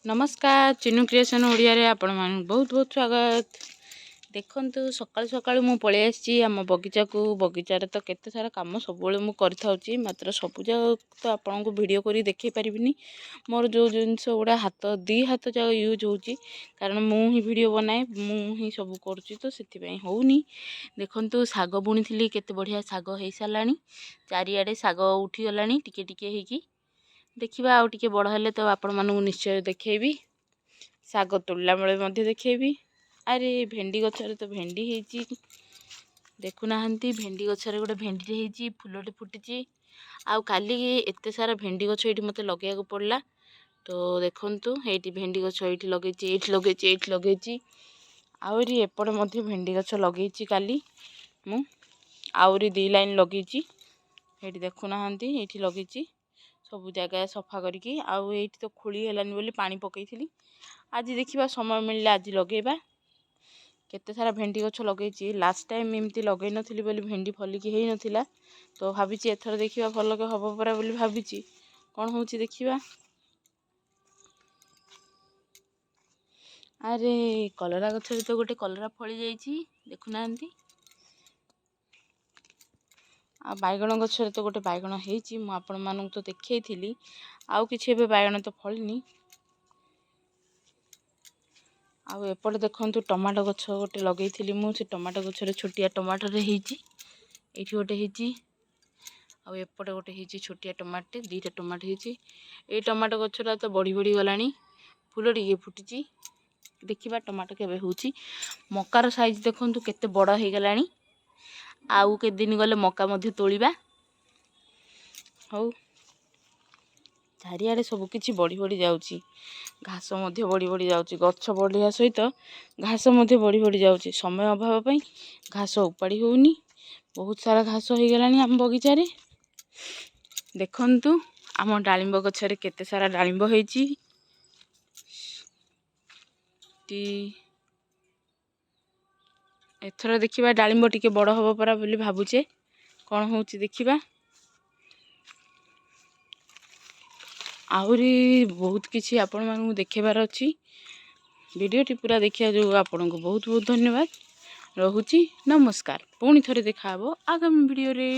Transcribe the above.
नमस्कार चिन्नू क्रिएशन ओडिया रे आपण मान बहुत बहुत स्वागत। देखंतु सकाळु सकाळु मु पळे आछि आम बगीचा को। बगीचा रे तो केते सारा काम सब बेले मु करथाउची, मात्र सब जा तो आपन को वीडियो करी देखै परिबिनी। मोर जो जिंस गुडा हाथ दी हाथ जा यूज होची, कारण मु ही वीडियो बनाए मु ही सब करची, तो सेति पई होउनी। देखंतु साग बुणीथिली केते बढ़िया साग हेइ सालानी, चारियाडे साग उठी गलानी टिके टिके हेकी। देखिबा आउ टिके बड़ हेले तो आपण मानू निश्चय देखैबी, साग तोड़ला बेले मध्य देखैबी। अरे भेंडी गछरे तो भेंडी हेची, देखु नाहंती भेंडी गछरे गोटे भेंडी हेची, फुलटे फुटिची। आउ काली एते सारा भेंडी गछ एठी मते लगेया को पड़ला। तो देखंतु एठी भेंडी गछ एठी लगेची, एठी लगेची, एठी लगेची। आउरी एपड़े मध्य भेंडी गछ लगेची काली मु। आउरी 2 लाइन लगेची, एठी देखु नाहंती एठी लगेची। सब जगह सफा करके आउ एठी तो खोली हेलानी बोली पानी पकईथिली। आज देखिबा समय मिलले आज लगेबा। केते सारा भेंडी गछ लगेची, लास्ट टाइम एमती लगेई नथिली बोली भेंडी फलिकी हेई नथिला। तो भाबिची एथर देखिबा फलके हबो परा बोली भाबिची, कोन होउची देखिबा। अरे कलरा गछरे तो गोटे कलरा फली जाईची, देखु नाहंती। आ बैगण गछरे तो गोटे बैगण हेची, मु आपण मानू तो देखैथिली। आउ किछि एबे बैगण तो फलिनी। आउ एपटे देखंतु टमाटो गछ गोटे लगेइथिली मु, से टमाटो गछरे छोटिया टमाटर रे हेची, एठी गोटे हेची। आउ एपटे गोटे हेची छोटिया टमाटे, 2टा टमाटो हेची। ए टमाटो गछरा तो बड़ी बड़ी गलानी, फूल टिके फुटिची। देखिबा टमाटो केबे होउची। मकार साइज देखंतु केते बड़ हे गलानी। आउ के दिन गले मका मध्ये तोलिबा। हौ चारियाडे सब किछि बड़ी बड़ी जाउची, घास मध्ये बड़ी बड़ी जाउची। गछ बढ़िया सहित घास मध्ये बड़ी बड़ी जाउची। समय अभाव पई घास उपाड़ी होउनी, बहुत सारा घास हो गलानी हम बगीचा रे। देखंतु आम डालिंब गछरे केते सारा डालिंब हेची। एथर देखिबा डालिंब टिके बड़ हबो परा बोली भाबुचे, कोन होउची देखिबा। आहुरी बहुत किछि आपण मानू देखेबार अछि। वीडियोटी पूरा देखिया जो आपण को बहुत बहुत धन्यवाद। रहुची नमस्कार, पुणी थरे देखा हबो आगामी वीडियो रे।